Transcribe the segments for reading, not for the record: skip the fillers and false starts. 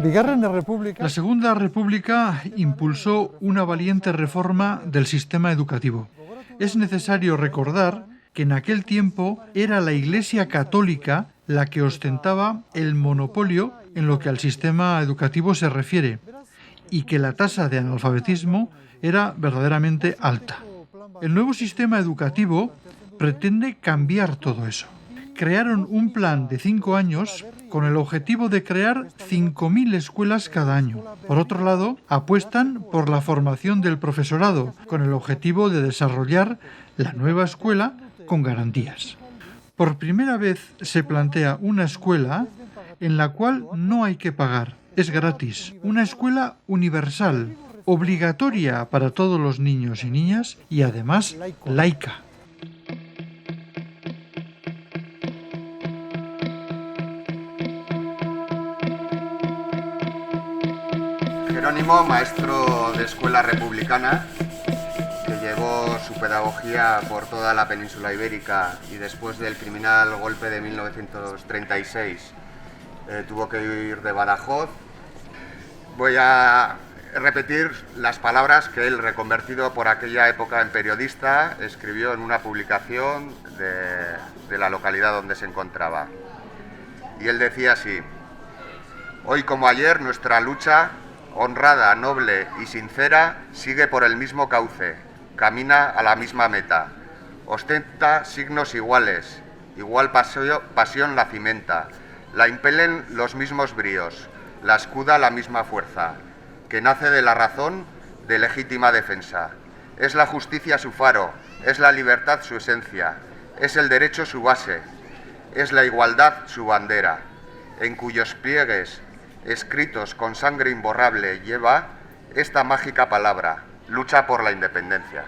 La Segunda República impulsó una valiente reforma del sistema educativo. Es necesario recordar que en aquel tiempo era la Iglesia Católica la que ostentaba el monopolio en lo que al sistema educativo se refiere y que la tasa de analfabetismo era verdaderamente alta. El nuevo sistema educativo pretende cambiar todo eso. Crearon un plan de 5 años con el objetivo de crear 5.000 escuelas cada año. Por otro lado, apuestan por la formación del profesorado con el objetivo de desarrollar la nueva escuela con garantías. Por primera vez se plantea una escuela en la cual no hay que pagar, es gratis. Una escuela universal, obligatoria para todos los niños y niñas y además laica. Jerónimo, maestro de escuela republicana, que llevó su pedagogía por toda la península ibérica y después del criminal golpe de 1936 tuvo que huir de Badajoz. Voy a repetir las palabras que él, reconvertido por aquella época en periodista, escribió en una publicación de la localidad donde se encontraba. Y él decía así: hoy como ayer nuestra lucha, honrada, noble y sincera, sigue por el mismo cauce, camina a la misma meta, ostenta signos iguales, igual pasión la cimenta, la impelen los mismos bríos, la escuda la misma fuerza, que nace de la razón de legítima defensa. Es la justicia su faro, es la libertad su esencia, es el derecho su base, es la igualdad su bandera, en cuyos pliegues, escritos con sangre imborrable, lleva esta mágica palabra: lucha por la independencia.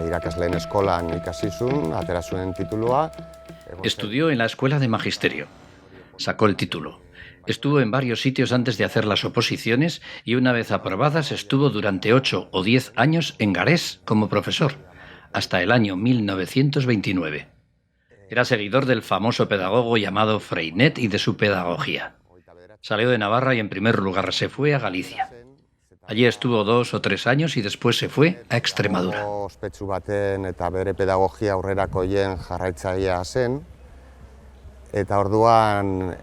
Irakasleen eskolan ikasi zuen, atera zuen titulua. Estudió en la Escuela de Magisterio. Sacó el título. Estuvo en varios sitios antes de hacer las oposiciones y una vez aprobadas estuvo durante 8 o 10 años en Garés como profesor, hasta el año 1929. Era seguidor del famoso pedagogo llamado Freinet y de su pedagogía. Salió de Navarra y en primer lugar se fue a Galicia. Allí estuvo 2 o 3 años y después se fue a Extremadura. Ospetsu baten eta bere pedagogia aurrerakoien jarraitzailea zen, eta orduan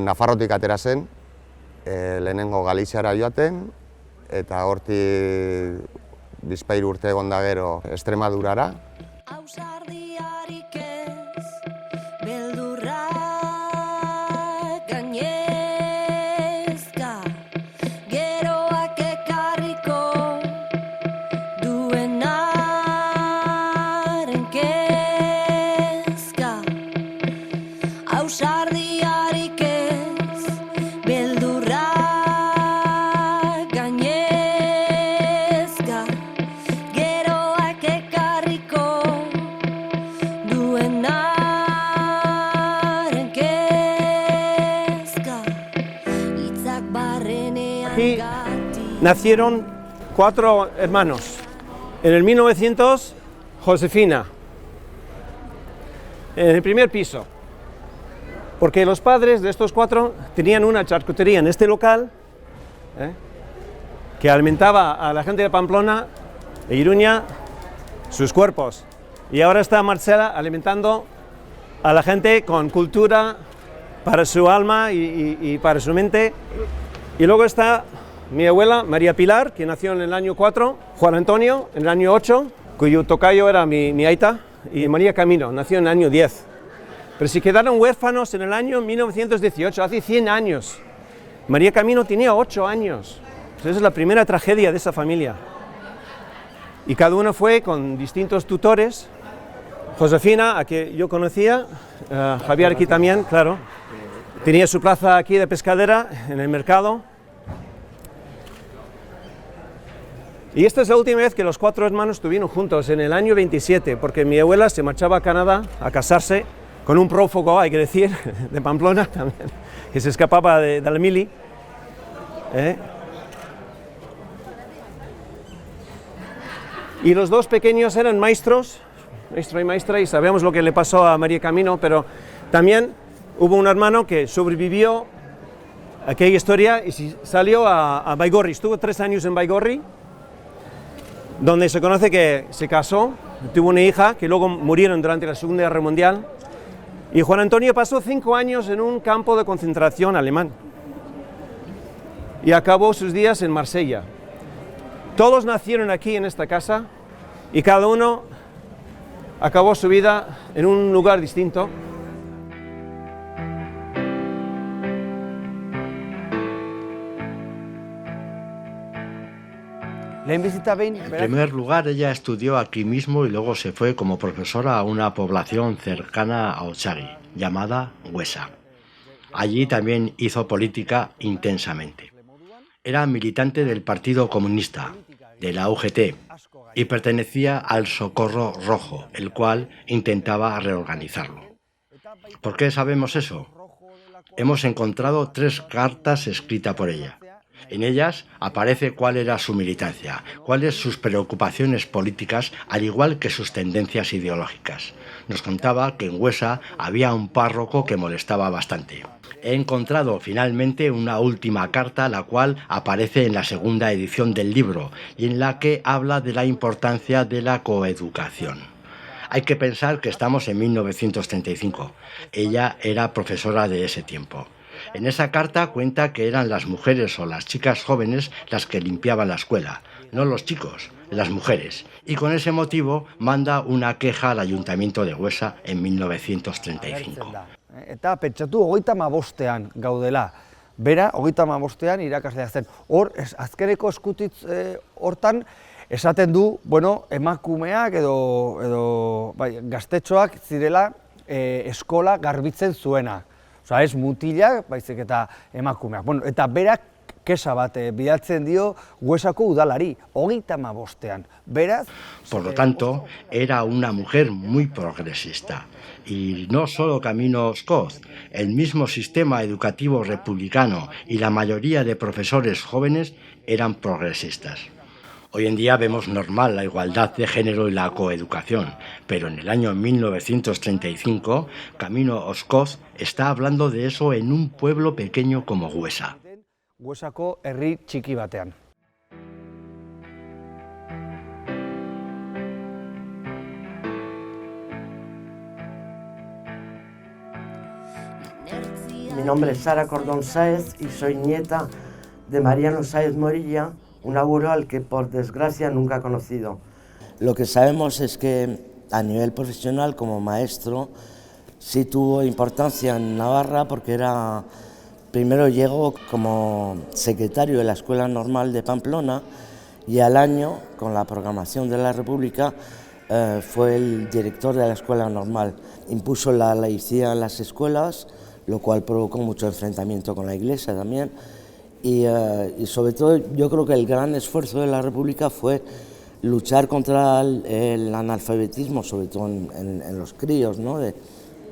Nafarrotik atera zen, lehenengo Galiziara joaten, eta hortik bizpahiru urte egon da gero Extremadurara. Aquí nacieron 4 hermanos. En el 1900, Josefina, en el primer piso, porque los padres de estos 4 tenían una charcutería en este local, que alimentaba a la gente de Pamplona e Iruña sus cuerpos. Y ahora está Marcela alimentando a la gente con cultura para su alma y para su mente. Y luego está mi abuela, María Pilar, que nació en el año 4, Juan Antonio en el año 8, cuyo tocayo era mi aita, y María Camino, nació en el año 10. Pero se quedaron huérfanos en el año 1918, hace 100 años. María Camino tenía 8 años. Esa es la primera tragedia de esa familia. Y cada uno fue con distintos tutores. Josefina, a que yo conocía, Javier aquí también, claro. Tenía su plaza aquí de pescadera, en el mercado. Y esta es la última vez que los 4 hermanos estuvieron juntos, en el año 27, porque mi abuela se marchaba a Canadá a casarse con un prófugo, hay que decir, de Pamplona también, que se escapaba de la mili. Y los 2 pequeños eran maestros, maestro y maestra, y sabemos lo que le pasó a María Camino, pero También hubo un hermano que sobrevivió a aquella historia y salió a Baigorri. Estuvo 3 años en Baigorri, donde se conoce que se casó, tuvo una hija, que luego murieron durante la Segunda Guerra Mundial. Y Juan Antonio pasó 5 años en un campo de concentración alemán y acabó sus días en Marsella. Todos nacieron aquí en esta casa y cada uno acabó su vida en un lugar distinto. En primer lugar, ella estudió aquí mismo y luego se fue como profesora a una población cercana a Otsagi, llamada Huesa. Allí también hizo política intensamente. Era militante del Partido Comunista, de la UGT, y pertenecía al Socorro Rojo, el cual intentaba reorganizarlo. ¿Por qué sabemos eso? Hemos encontrado 3 cartas escritas por ella. En ellas aparece cuál era su militancia, cuáles sus preocupaciones políticas, al igual que sus tendencias ideológicas. Nos contaba que en Huesa había un párroco que molestaba bastante. He encontrado finalmente una última carta, la cual aparece en la segunda edición del libro y en la que habla de la importancia de la coeducación. Hay que pensar que estamos en 1935. Ella era profesora de ese tiempo. En esa carta cuenta que eran las mujeres o las chicas jóvenes las que limpiaban la escuela, no los chicos, las mujeres, y con ese motivo manda una queja al Ayuntamiento de Huesa en 1935. Eta pentsatu 35ean gaudela. Bera 35ean irakasleak zen. Hor azkeneko eskutitz hortan esaten du, bueno, emakumeak edo gaztetxoak zirela eskola garbitzen zuena. Osa, ez mutilak, baizik eta emakumeak. Bueno, eta berak kesa bat bidaltzen dio Huesako udalari, 35ean. Beraz... Por lo tanto, era una mujer muy progresista. Y no solo Camino Oscoz, el mismo sistema educativo republicano y la mayoría de profesores jóvenes eran progresistas. Hoy en día vemos normal la igualdad de género y la coeducación, pero en el año 1935, Camino Oscoz está hablando de eso en un pueblo pequeño como Huesa. Huesako herri txiki batean. Mi nombre es Sara Cordón Sáez y soy nieta de Mariano Sáez Morilla, un abuelo al que por desgracia nunca he conocido. Lo que sabemos es que a nivel profesional como maestro sí tuvo importancia en Navarra porque primero llegó como secretario de la Escuela Normal de Pamplona y al año, con la proclamación de la República, fue el director de la Escuela Normal. Impuso la laicidad en las escuelas, lo cual provocó mucho enfrentamiento con la Iglesia también. Y sobre todo yo creo que el gran esfuerzo de la República fue luchar contra el analfabetismo, sobre todo en los críos, ¿no?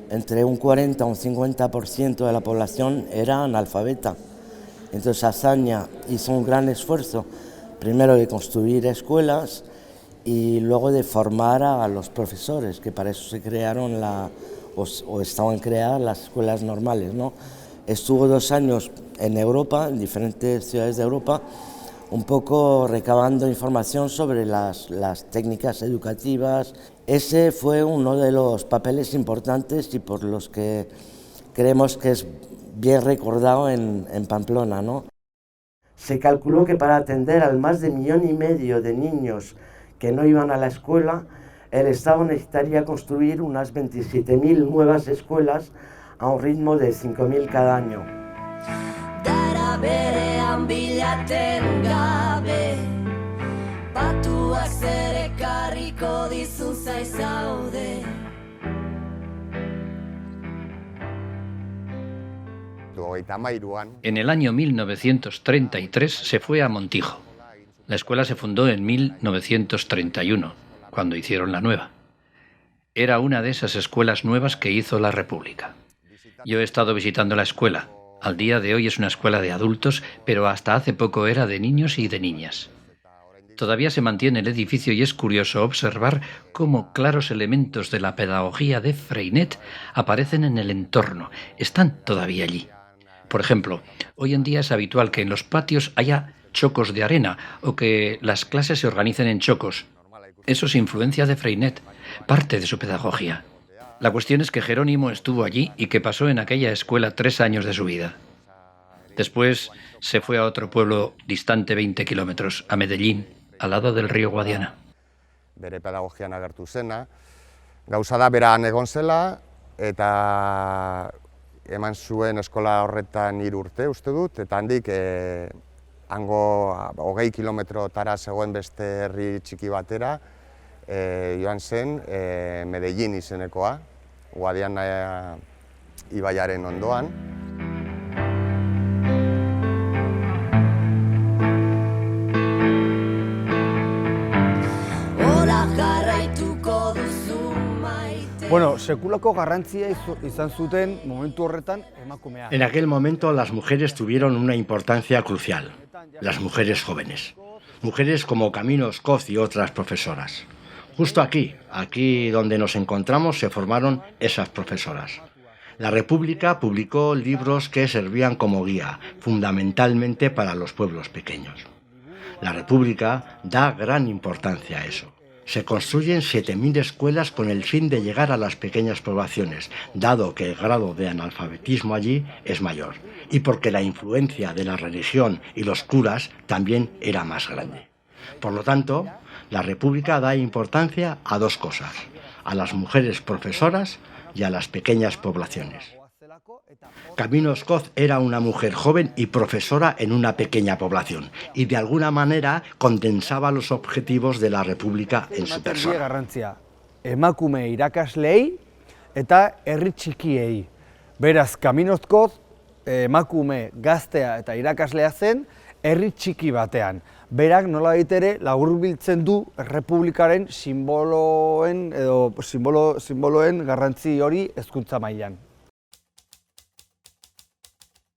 Entre un 40 y un 50% de la población era analfabeta. Entonces Azaña hizo un gran esfuerzo, primero de construir escuelas y luego de formar a los profesores, que para eso se crearon o estaban creadas las escuelas normales, ¿no? Estuvo 2 años en Europa, en diferentes ciudades de Europa, un poco recabando información sobre las técnicas educativas. Ese fue uno de los papeles importantes y por los que creemos que es bien recordado en Pamplona, ¿no? Se calculó que para atender al más de 1,5 millones de niños que no iban a la escuela, el Estado necesitaría construir unas 27.000 nuevas escuelas a un ritmo de 5.000 cada año. En el año 1933 se fue a Montijo. La escuela se fundó en 1931, cuando hicieron la nueva. Era una de esas escuelas nuevas que hizo la República. Yo he estado visitando la escuela. Al día de hoy es una escuela de adultos, pero hasta hace poco era de niños y de niñas. Todavía se mantiene el edificio y es curioso observar cómo claros elementos de la pedagogía de Freinet aparecen en el entorno. Están todavía allí. Por ejemplo, hoy en día es habitual que en los patios haya chocos de arena o que las clases se organicen en chocos. Eso es influencia de Freinet, parte de su pedagogía. La cuestión es que Jerónimo estuvo allí y que pasó en aquella escuela 3 años de su vida. Después se fue a otro pueblo distante 20 kilómetros, a Medellín, al lado del río Guadiana. Bere pedagogian agertu zena. Gauza da bera han egon zela eta eman zuen eskola horretan 3 urte uste dut, eta handik hango 20 kilometrotara zegoen beste herri txiki batera joan zen Medellín izenekoa, Guadiana ibaiaren ondoan. Bueno, sekulako garrantzia izan zuten momentu horretan emakumea. En aquel momento las mujeres tuvieron una importancia crucial, las mujeres jóvenes. Mujeres como Camino Scott y otras profesoras. Justo aquí donde nos encontramos, se formaron esas profesoras. La República publicó libros que servían como guía, fundamentalmente para los pueblos pequeños. La República da gran importancia a eso. Se construyen 7.000 escuelas con el fin de llegar a las pequeñas poblaciones, dado que el grado de analfabetismo allí es mayor, y porque la influencia de la religión y los curas también era más grande. Por lo tanto, la República da importancia a 2 cosas, a las mujeres profesoras y a las pequeñas poblaciones. Camino Scott era una mujer joven y profesora en una pequeña población y de alguna manera condensaba los objetivos de la República en su persona. Garrantzia emakume irakaslei eta herri txikiei. Beraz, Camino Scott emakume gaztea eta irakaslea zen herri txiki batean. Berak nolabait ere laburbiltzen du Errepublikaren simboloen garrantzi hori hezkuntza mailan.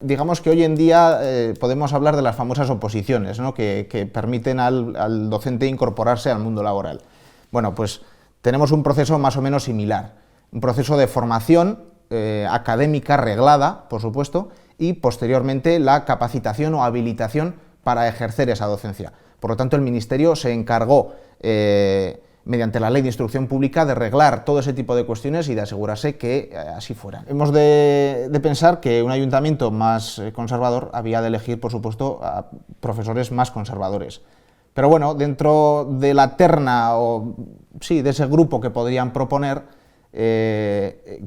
Digamos que hoy en día podemos hablar de las famosas oposiciones, ¿no? que permiten al docente incorporarse al mundo laboral. Bueno, pues tenemos un proceso más o menos similar, un proceso de formación académica reglada, por supuesto, y posteriormente la capacitación o habilitación para ejercer esa docencia. Por lo tanto, el Ministerio se encargó, mediante la Ley de Instrucción Pública, de reglar todo ese tipo de cuestiones y de asegurarse que así fuera. Hemos de pensar que un ayuntamiento más conservador había de elegir, por supuesto, a profesores más conservadores. Pero bueno, dentro de la terna, de ese grupo que podrían proponer,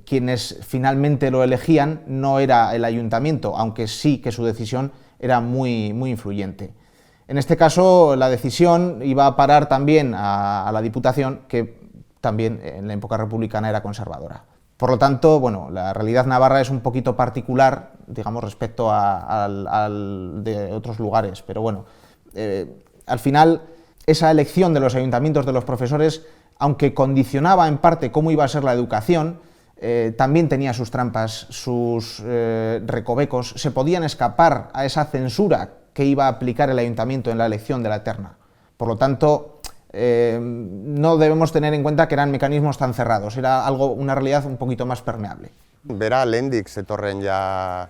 quienes finalmente lo elegían no era el ayuntamiento, aunque sí que su decisión era muy influyente. En este caso, la decisión iba a parar también a la Diputación, que también en la época republicana era conservadora. Por lo tanto, bueno, la realidad navarra es un poquito particular, digamos, respecto de otros lugares, pero bueno, al final, esa elección de los ayuntamientos de los profesores, aunque condicionaba en parte cómo iba a ser la educación, también tenía sus trampas, sus recovecos, se podían escapar a esa censura que iba a aplicar el ayuntamiento en la elección de la terna. Por lo tanto, no debemos tener en cuenta que eran mecanismos tan cerrados, era una realidad un poquito más permeable. Bera lehendik zetorren ja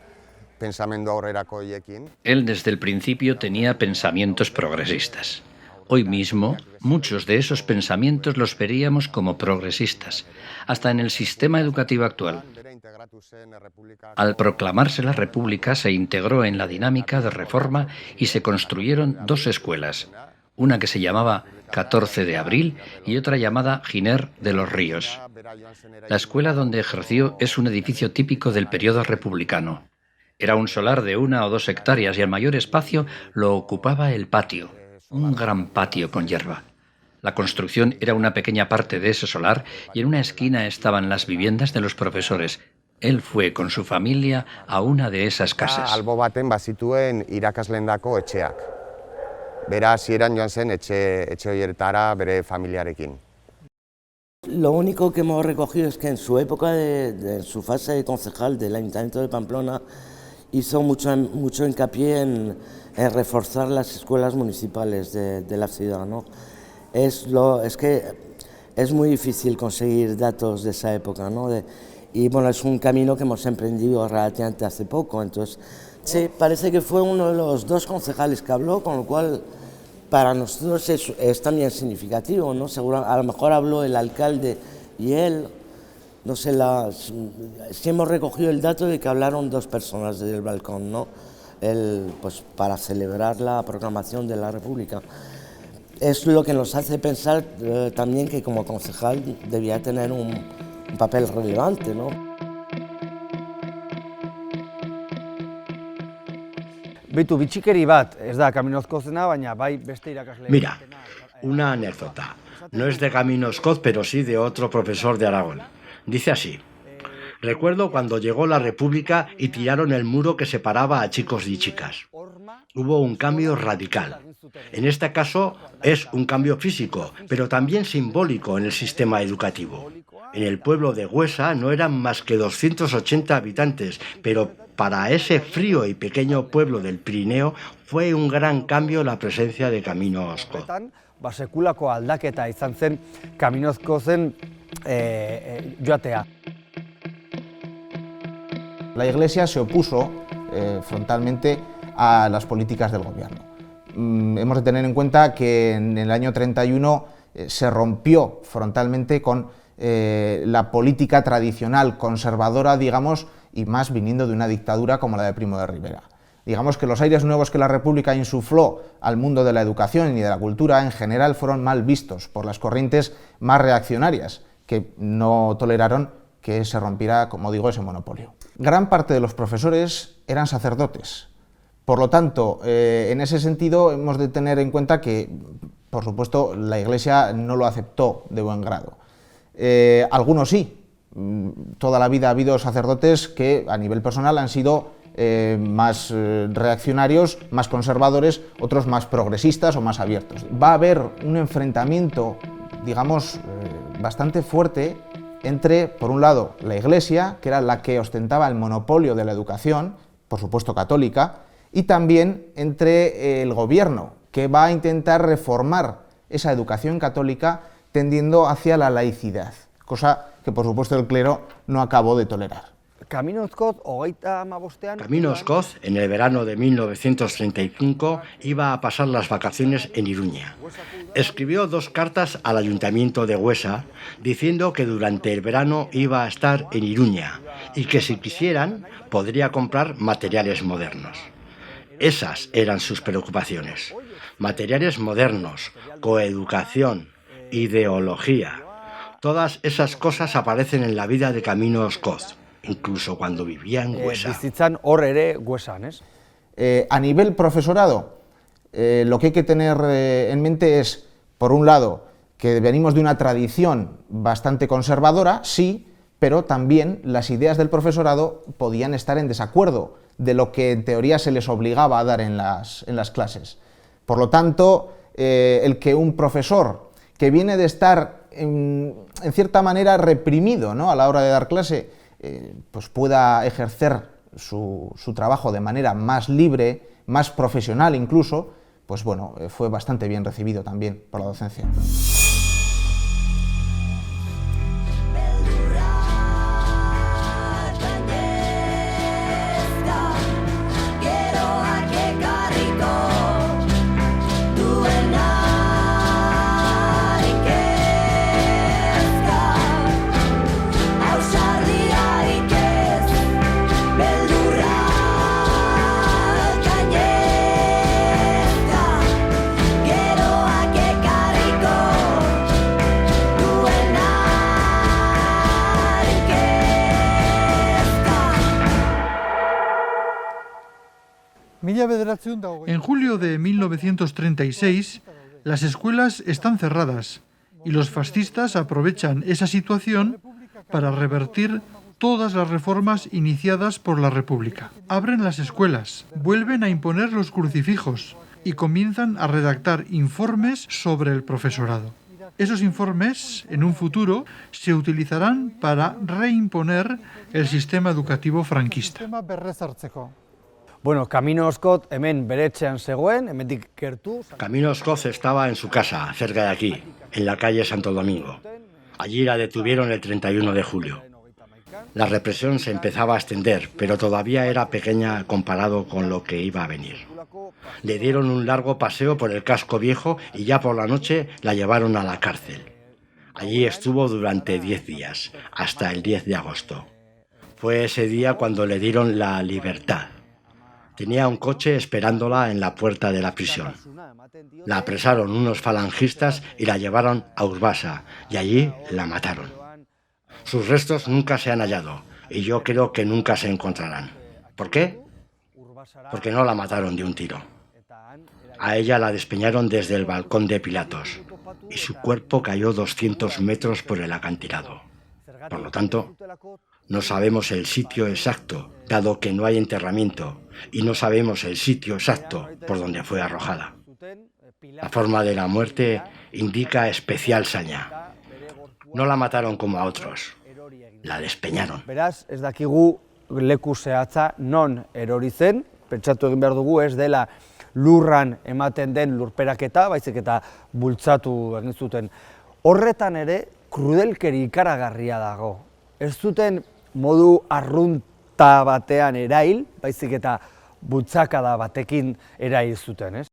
pensamendu aurrerako hiekin. Él desde el principio tenía pensamientos progresistas. Hoy mismo, muchos de esos pensamientos los veríamos como progresistas, hasta en el sistema educativo actual. Al proclamarse la República, se integró en la dinámica de reforma y se construyeron 2 escuelas, una que se llamaba 14 de Abril y otra llamada Giner de los Ríos. La escuela donde ejerció es un edificio típico del periodo republicano. Era un solar de 1 o 2 hectáreas y el mayor espacio lo ocupaba el patio, un gran patio con hierba. La construcción era una pequeña parte de ese solar y en una esquina estaban las viviendas de los profesores. Él fue con su familia a una de esas casas. Albo baten bazituen irakasleendako etxeak. Bera hasieran joan zen etxe horretara bere familiarekin. Lo único que hemos recogido es que en su época, en su fase de concejal del Ayuntamiento de Pamplona, hizo mucho hincapié en reforzar las escuelas municipales de la ciudad, ¿no? Es que es muy difícil conseguir datos de esa época, ¿no? Y bueno, es un camino que hemos emprendido relativamente hace poco, entonces sí, parece que fue uno de los 2 concejales que habló, con lo cual para nosotros es también significativo, ¿no? Seguro, a lo mejor habló el alcalde y él, no sé, sí hemos recogido el dato de que hablaron 2 personas desde el balcón, ¿no? Pues para celebrar la proclamación de la República. Es lo que nos hace pensar también que como concejal debía tener un papel relevante, ¿no? Bitu, bitxikeri bat, ez da Camino Ozkozena, baina bai beste irakasle... Mira, una anécdota. No es de Camino Ozkoz, pero sí de otro profesor de Aragón. Dice así: recuerdo cuando llegó la República y tiraron el muro que separaba a chicos y chicas. Hubo un cambio radical. En este caso es un cambio físico, pero también simbólico en el sistema educativo. En el pueblo de Güesa no eran más que 280 habitantes, pero para ese frío y pequeño pueblo del Pirineo fue un gran cambio la presencia de Camino Ozkoz. Sekulako aldaketa izan zen Camino Ozkozen joatea. La Iglesia se opuso frontalmente a las políticas del gobierno. Hemos de tener en cuenta que en el año 31 se rompió frontalmente con la política tradicional conservadora, digamos, y más viniendo de una dictadura como la de Primo de Rivera. Digamos que los aires nuevos que la República insufló al mundo de la educación y de la cultura en general fueron mal vistos por las corrientes más reaccionarias, que no toleraron que se rompiera, como digo, ese monopolio. Gran parte de los profesores eran sacerdotes. Por lo tanto, en ese sentido hemos de tener en cuenta que, por supuesto, la Iglesia no lo aceptó de buen grado. Algunos sí. Toda la vida ha habido sacerdotes que a nivel personal han sido más reaccionarios, más conservadores, otros más progresistas o más abiertos. Va a haber un enfrentamiento, digamos, bastante fuerte entre, por un lado, la Iglesia, que era la que ostentaba el monopolio de la educación, por supuesto católica, y también entre el gobierno, que va a intentar reformar esa educación católica tendiendo hacia la laicidad, cosa que por supuesto el clero no acabó de tolerar. Camino Ozkoz, en el verano de 1935, iba a pasar las vacaciones en Iruña. Escribió 2 cartas al ayuntamiento de Güesa diciendo que durante el verano iba a estar en Iruña y que si quisieran podría comprar materiales modernos. Esas eran sus preocupaciones. Materiales modernos, coeducación, ideología. Todas esas cosas aparecen en la vida de Camino Ozkoz, incluso cuando vivía en Güesa. A nivel profesorado, lo que hay que tener en mente es, por un lado, que venimos de una tradición bastante conservadora, sí, pero también las ideas del profesorado podían estar en desacuerdo de lo que en teoría se les obligaba a dar en las clases. Por lo tanto, el que un profesor que viene de estar en cierta manera reprimido, ¿no?, a la hora de dar clase, pues pueda ejercer su trabajo de manera más libre, más profesional incluso, pues bueno, fue bastante bien recibido también por la docencia. En julio de 1936, las escuelas están cerradas y los fascistas aprovechan esa situación para revertir todas las reformas iniciadas por la República. Abren las escuelas, vuelven a imponer los crucifijos y comienzan a redactar informes sobre el profesorado. Esos informes, en un futuro, se utilizarán para reimponer el sistema educativo franquista. Bueno, Camino Scott hemen bere etxean zegoen, hemendik gertu. Camino Scott estaba en su casa, cerca de aquí, en la calle Santo Domingo. Allí la detuvieron el 31 de julio. La represión se empezaba a extender, pero todavía era pequeña comparado con lo que iba a venir. Le dieron un largo paseo por el casco viejo y ya por la noche la llevaron a la cárcel. Allí estuvo durante 10 días, hasta el 10 de agosto. Fue ese día cuando le dieron la libertad. Tenía un coche esperándola en la puerta de la prisión. La apresaron unos falangistas y la llevaron a Urbasa, y allí la mataron. Sus restos nunca se han hallado, y yo creo que nunca se encontrarán. ¿Por qué? Porque no la mataron de un tiro. A ella la despeñaron desde el balcón de Pilatos, y su cuerpo cayó 200 metros por el acantilado. Por lo tanto, no sabemos el sitio exacto, dado que no hay enterramiento, y no sabemos el sitio exacto por donde fue arrojada. La forma de la muerte indica especial saña. No la mataron como a otros, la despeñaron. Beraz, ez dakigu leku zehatza non erori zen, pentsatu egin behar dugu ez dela lurran ematen den lurperaketa, baizik eta bultzatu egin zuten. Horretan ere, krudelkeri ikaragarria dago. Ez zuten modu arrunta batean erail, baizik eta bultzakada batekin erail zuten, ez?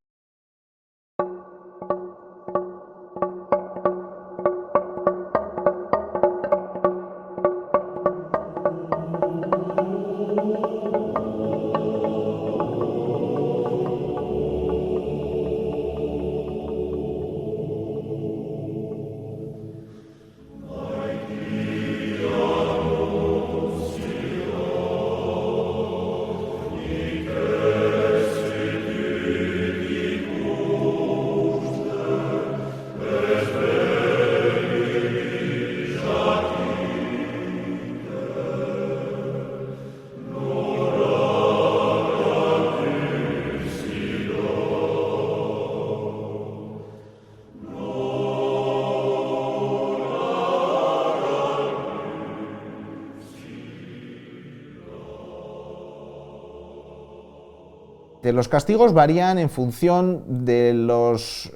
Los castigos varían en función de los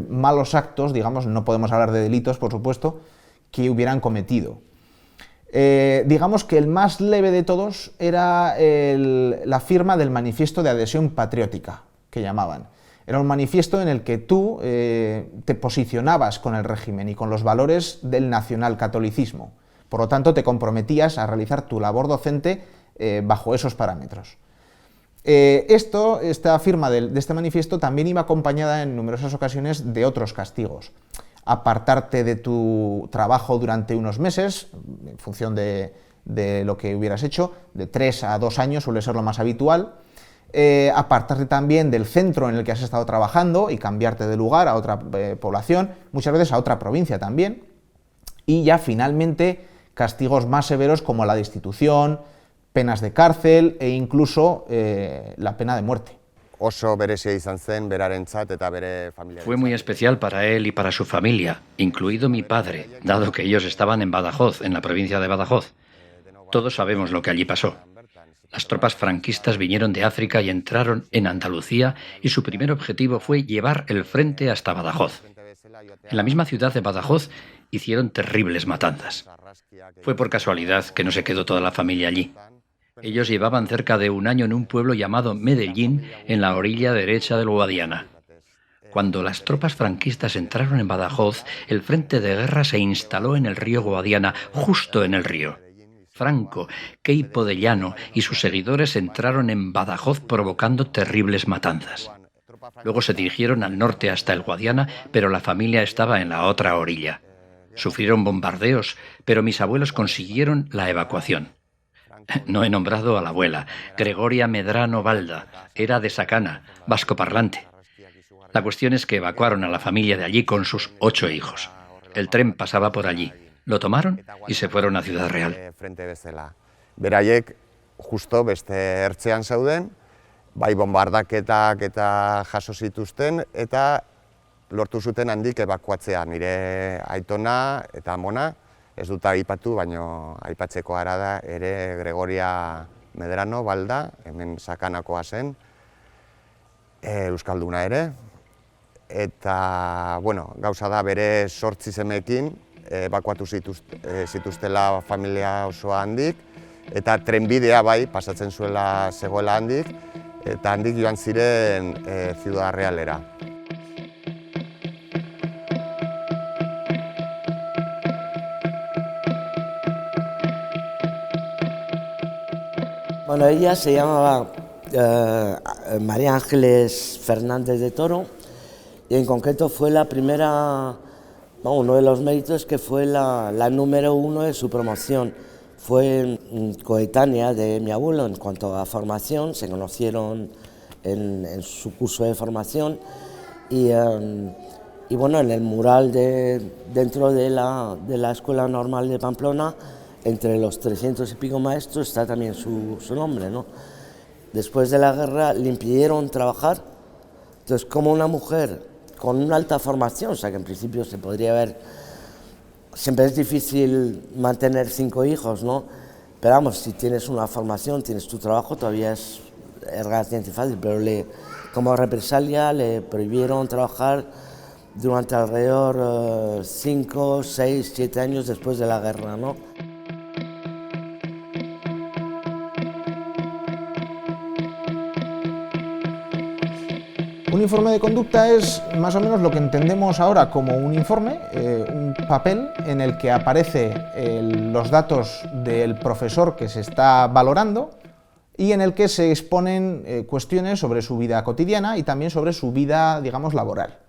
malos actos, digamos, no podemos hablar de delitos, por supuesto, que hubieran cometido. Digamos que el más leve de todos era la firma del manifiesto de adhesión patriótica, que llamaban. Era un manifiesto en el que tú te posicionabas con el régimen y con los valores del nacionalcatolicismo. Por lo tanto, te comprometías a realizar tu labor docente bajo esos parámetros. Esta firma de este manifiesto también iba acompañada en numerosas ocasiones de otros castigos. Apartarte de tu trabajo durante unos meses, en función de lo que hubieras hecho, de 3 a 2 años suele ser lo más habitual. Apartarte también del centro en el que has estado trabajando y cambiarte de lugar a otra población, muchas veces a otra provincia también. Y ya finalmente castigos más severos como la destitución, penas de cárcel e incluso la pena de muerte. Fue muy especial para él y para su familia, incluido mi padre, dado que ellos estaban en Badajoz, en la provincia de Badajoz. Todos sabemos lo que allí pasó. Las tropas franquistas vinieron de África y entraron en Andalucía y su primer objetivo fue llevar el frente hasta Badajoz. En la misma ciudad de Badajoz hicieron terribles matanzas. Fue por casualidad que no se quedó toda la familia allí. Ellos llevaban cerca de 1 año en un pueblo llamado Medellín, en la orilla derecha del Guadiana. Cuando las tropas franquistas entraron en Badajoz, el frente de guerra se instaló en el río Guadiana, justo en el río. Franco, Queipo de Llano y sus seguidores entraron en Badajoz provocando terribles matanzas. Luego se dirigieron al norte hasta el Guadiana, pero la familia estaba en la otra orilla. Sufrieron bombardeos, pero mis abuelos consiguieron la evacuación. No he nombrado a la abuela, Gregoria Medrano Balda, era de Sacana, vascoparlante. La cuestión es que evacuaron a la familia de allí con sus 8 hijos. El tren pasaba por allí, lo tomaron y se fueron a Ciudad Real. Beraiek justo beste ertzean zauden, bai bombardaketak eta jaso zituzten eta lortu zuten handik ebakuatzea. Nire aitona eta amona, ez dut aipatu, baina aipatzeko ara da ere Gregoria Medrano, Balda, hemen sakanakoa zen, euskalduna ere, eta, bueno, gauza da bere 8 semeekin ebakuatu zituztela familia osoa handik, eta trenbidea bai, pasatzen zuela zegoela handik, eta handik joan ziren Ciudad Realera. Bueno, ella se llamaba María Ángeles Fernández de Toro y en concreto fue la primera, bueno, uno de los méritos que fue la número 1 de su promoción. Fue coetánea de mi abuelo en cuanto a formación, se conocieron en su curso de formación y bueno, en el mural dentro de la Escuela Normal de Pamplona, entre los 300 y pico maestros está también su nombre, ¿no? Después de la guerra le impidieron trabajar, entonces como una mujer con una alta formación, o sea que en principio se podría ver, siempre es difícil mantener 5 hijos, ¿no? Pero vamos, si tienes una formación, tienes tu trabajo, todavía es relativamente fácil, pero como represalia le prohibieron trabajar durante alrededor 5, 6, 7 años después de la guerra, ¿no? Un informe de conducta es más o menos lo que entendemos ahora como un informe, un papel en el que aparecen los datos del profesor que se está valorando y en el que se exponen cuestiones sobre su vida cotidiana y también sobre su vida, digamos, laboral.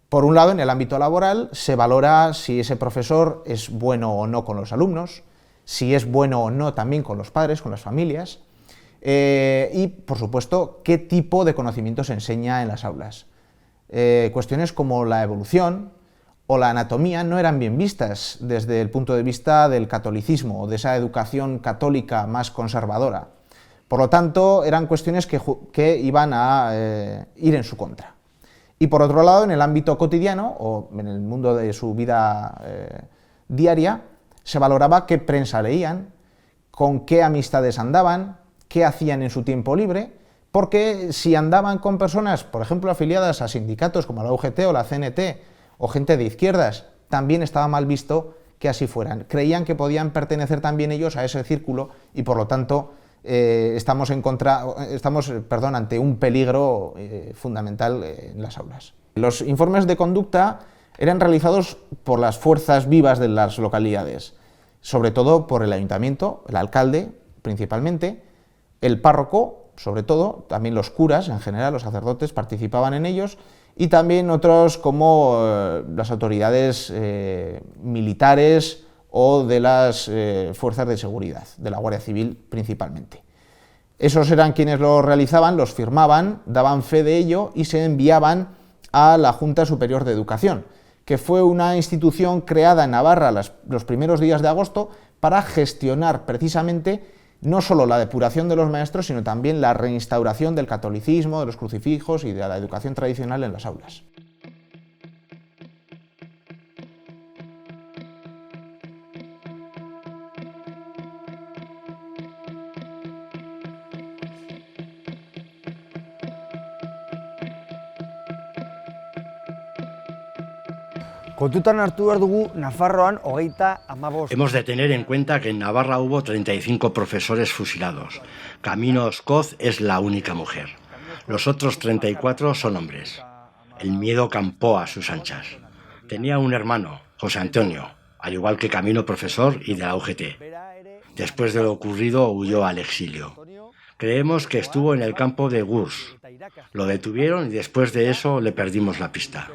Por un lado, en el ámbito laboral se valora si ese profesor es bueno o no con los alumnos, si es bueno o no también con los padres, con las familias, y, por supuesto, qué tipo de conocimiento se enseña en las aulas. Cuestiones como la evolución o la anatomía no eran bien vistas desde el punto de vista del catolicismo o de esa educación católica más conservadora. Por lo tanto, eran cuestiones que iban a ir en su contra. Y por otro lado, en el ámbito cotidiano o en el mundo de su vida diaria, se valoraba qué prensa leían, con qué amistades andaban, qué hacían en su tiempo libre, porque si andaban con personas, por ejemplo, afiliadas a sindicatos como la UGT o la CNT, o gente de izquierdas, también estaba mal visto que así fueran. Creían que podían pertenecer también ellos a ese círculo y, por lo tanto, estamos ante un peligro fundamental en las aulas. Los informes de conducta eran realizados por las fuerzas vivas de las localidades, sobre todo por el ayuntamiento, el alcalde principalmente, el párroco, sobre todo, también los curas en general, los sacerdotes participaban en ellos, y también otros como las autoridades militares o de las fuerzas de seguridad, de la Guardia Civil principalmente. Esos eran quienes lo realizaban, los firmaban, daban fe de ello y se enviaban a la Junta Superior de Educación, que fue una institución creada en Navarra los primeros días de agosto para gestionar precisamente no solo la depuración de los maestros, sino también la reinstauración del catolicismo, de los crucifijos y de la educación tradicional en las aulas. Kontutan hartu behar dugu Nafarroan 35. Hemos de tener en cuenta que en Navarra hubo 35 profesores fusilados. Camino Oscoz es la única mujer. Los otros 34 son hombres. El miedo campó a sus anchas. Tenía un hermano, José Antonio, al igual que Camino profesor y de la UGT. Después de lo ocurrido huyó al exilio. Creemos que estuvo en el campo de Gurs. Lo detuvieron y después de eso le perdimos la pista.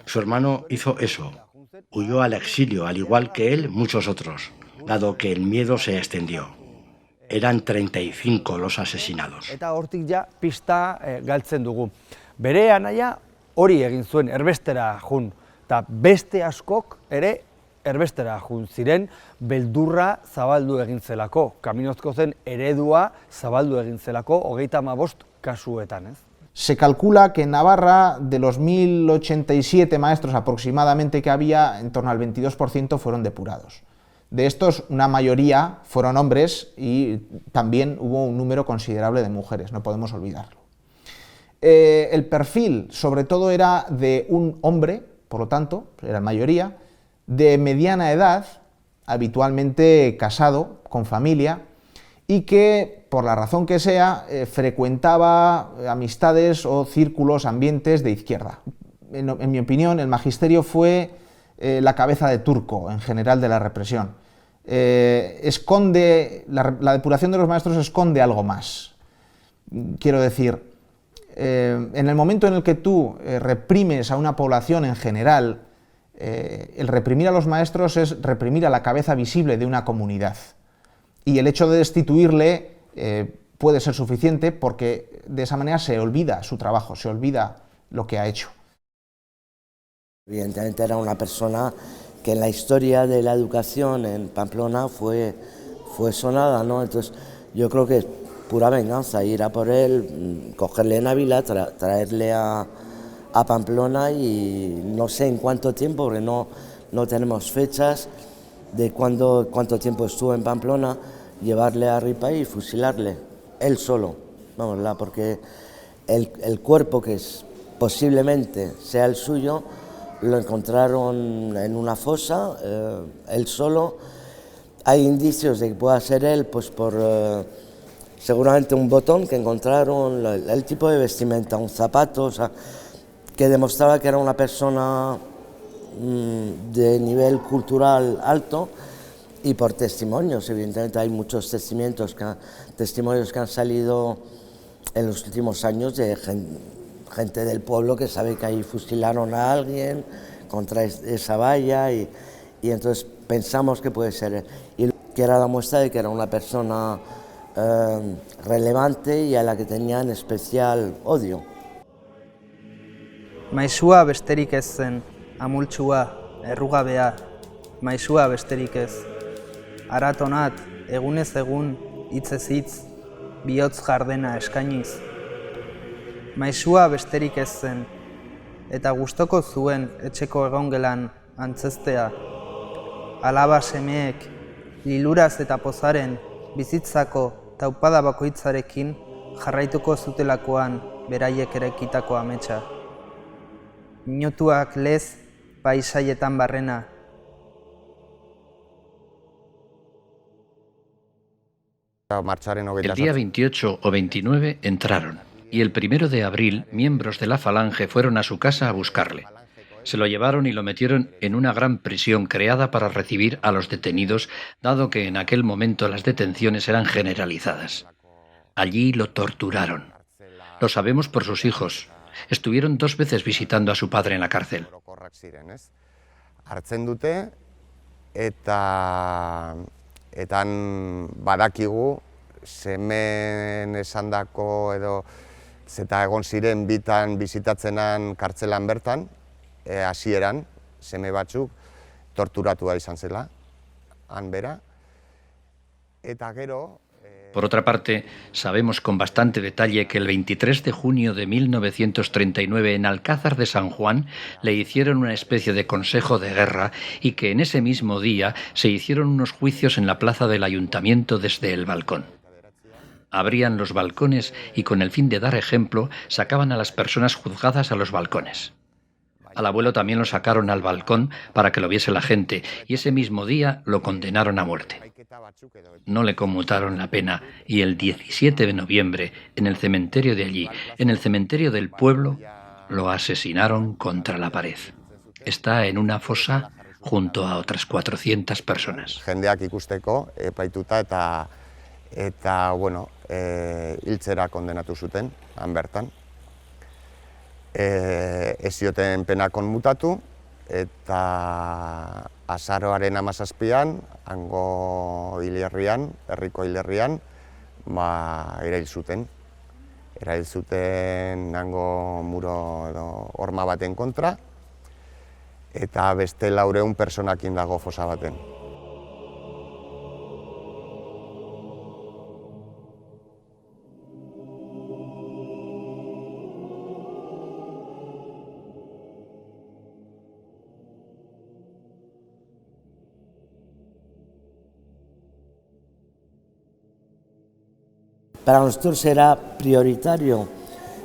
Su hermano hizo eso, huyó al exilio, al igual que él muchos otros, dado que el miedo se extendió. Eran 35 los asesinados. Eta hortik ja pista galtzen dugu. Bere anaia hori egin zuen erbestera jun, eta beste askok ere erbestera jun ziren beldurra zabaldu egin zelako. Kaminozko zen eredua zabaldu egin zelako 35 kasuetan, ez? Se calcula que en Navarra, de los 1087 maestros aproximadamente que había, en torno al 22% fueron depurados. De estos, una mayoría fueron hombres y también hubo un número considerable de mujeres, no podemos olvidarlo. El perfil, sobre todo, era de un hombre, por lo tanto, era la mayoría, de mediana edad, habitualmente casado, con familia, y que, por la razón que sea, frecuentaba amistades o círculos, ambientes de izquierda. En mi opinión, el magisterio fue la cabeza de turco, en general, de la represión. La depuración de los maestros esconde algo más. Quiero decir, en el momento en el que tú reprimes a una población en general, el reprimir a los maestros es reprimir a la cabeza visible de una comunidad. Y el hecho de destituirle puede ser suficiente porque de esa manera se olvida su trabajo, se olvida lo que ha hecho. Evidentemente era una persona que en la historia de la educación en Pamplona fue sonada, ¿no? Entonces yo creo que es pura venganza ir a por él, cogerle en Ávila, traerle a Pamplona y no sé en cuánto tiempo, porque no tenemos fechas de cuánto tiempo estuvo en Pamplona, llevarle a Ripoll y fusilarle, él solo, vamos, porque el cuerpo que posiblemente sea el suyo, lo encontraron en una fosa, él solo. Hay indicios de que pueda ser él, pues por seguramente un botón que encontraron, el tipo de vestimenta, un zapato, o sea, que demostraba que era una persona de nivel cultural alto, y por testimonios, evidentemente hay muchos testimonios que han salido en los últimos años de gente del pueblo que sabe que ahí fusilaron a alguien contra esa valla y entonces pensamos que puede ser él. Y que era la muestra de que era una persona relevante y a la que tenían especial odio. Maisua besterik ez zen, amultsua, errugabea, maisua besterik ez. Aratonat, egunez egun, hitzez hitz, bihotz jardena eskainiz. Maisua besterik ez zen, eta gustoko zuen etxeko egongelan antzeztea. Alaba semeek, liluraz eta pozaren, bizitzako taupada bakoitzarekin jarraituko zutelakoan beraiek eraikitako ametsa. Minutuak lez, paisaietan barrena. El día 28 o 29 entraron, y el 1 de abril miembros de la Falange fueron a su casa a buscarle. Se lo llevaron y lo metieron en una gran prisión creada para recibir a los detenidos, dado que en aquel momento las detenciones eran generalizadas. Allí lo torturaron. Lo sabemos por sus hijos. Estuvieron 2 veces visitando a su padre en la cárcel. Hartzen dute eta badakigu semen esandako edo zeta egon ziren bitan bizitatzenan kartzelan bertan, hasieran seme batzuk torturatua izan zela, han bera, eta gero... Por otra parte, sabemos con bastante detalle que el 23 de junio de 1939 en Alcázar de San Juan le hicieron una especie de consejo de guerra y que en ese mismo día se hicieron unos juicios en la plaza del ayuntamiento desde el balcón. Abrían los balcones y con el fin de dar ejemplo sacaban a las personas juzgadas a los balcones. Al abuelo también lo sacaron al balcón para que lo viese la gente y ese mismo día lo condenaron a muerte. No le conmutaron la pena y el 17 de noviembre, en el cementerio de allí, en el cementerio del pueblo, lo asesinaron contra la pared. Está en una fosa junto a otras 400 personas. Jendeak ikusteko epaituta eta bueno, hiltzera kondenatu zuten, han bertan. Ez zioten pena konmutatu eta azaroaren 17an, hango hilerrian, herriko hilerrian, erail zuten. Erail zuten hango muro edo horma baten kontra eta beste 400 personakin dago fosa baten. Para nosotros era prioritario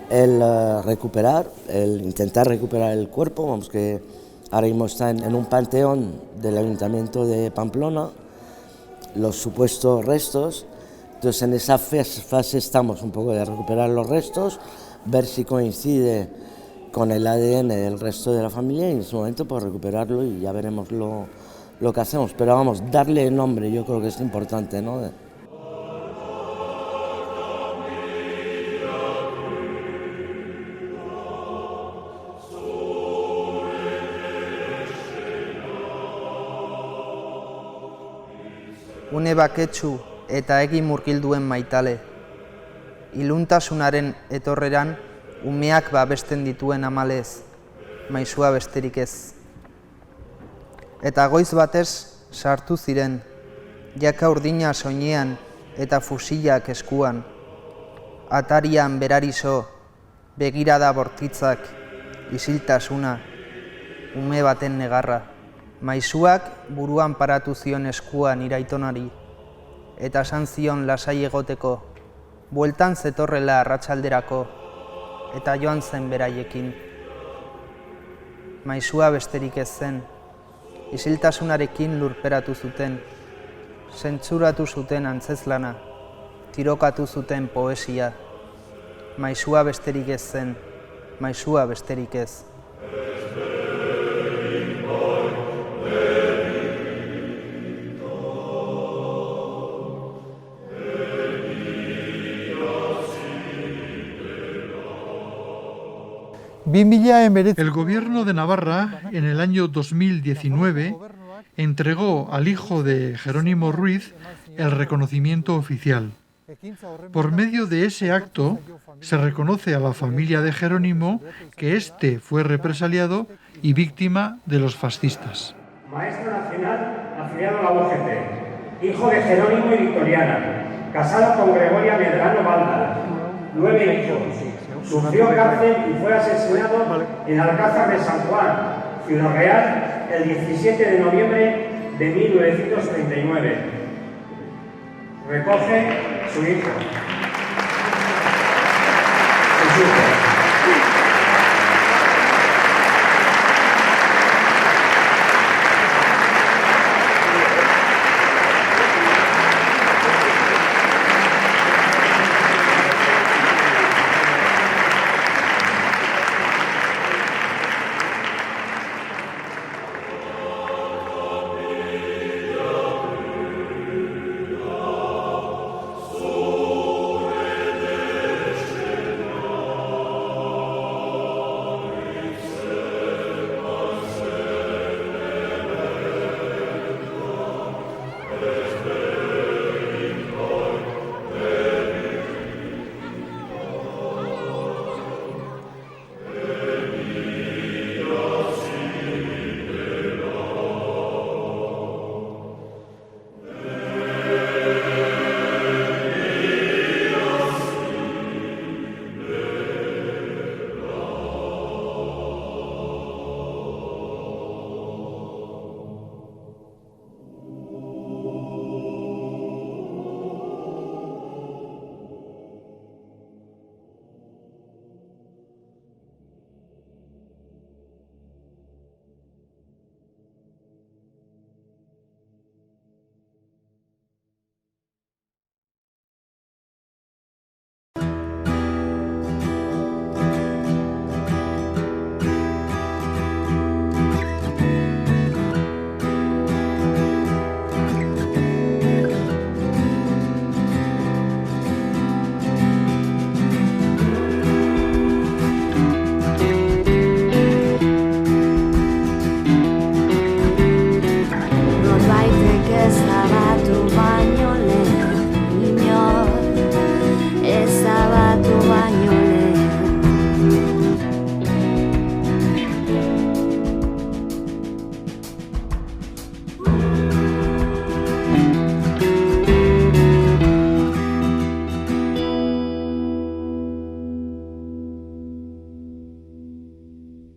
el intentar recuperar el cuerpo, vamos, que ahora mismo está en un panteón del Ayuntamiento de Pamplona, los supuestos restos. Entonces en esa fase estamos un poco de recuperar los restos, ver si coincide con el ADN del resto de la familia y en ese momento pues recuperarlo y ya veremos lo que hacemos. Pero vamos, darle nombre yo creo que es importante, ¿no? Une baketsu eta egi murgilduen maitale. Iluntasunaren etorreran umeak babesten dituen amalez, maisua besterik ez. Eta goiz batez sartu ziren, jaka urdina soinean eta fusilak eskuan. Atarian berarizo, begirada bortitzak, isiltasuna, ume baten negarra. Maisuak buruan paratu zion eskuan iraitonari, eta esan zion lasai egoteko, bueltan zetorrela arratsalderako, eta joan zen beraiekin. Maisua besterik ez zen, isiltasunarekin lurperatu zuten, zentzuratu zuten antzezlana, tirokatu zuten poesia. Maisua besterik ez zen, maisua besterik ez. El gobierno de Navarra, en el año 2019, entregó al hijo de Jerónimo Ruiz el reconocimiento oficial. Por medio de ese acto, se reconoce a la familia de Jerónimo que éste fue represaliado y víctima de los fascistas. Maestro nacional afiliado a la UGT, hijo de Jerónimo y Victoriana, casado con Gregoria Medrano Balda, 9 hijos. Sufrió cárcel y fue asesinado en Alcázar de San Juan, Ciudad Real, el 17 de noviembre de 1939. Recoge su hijo.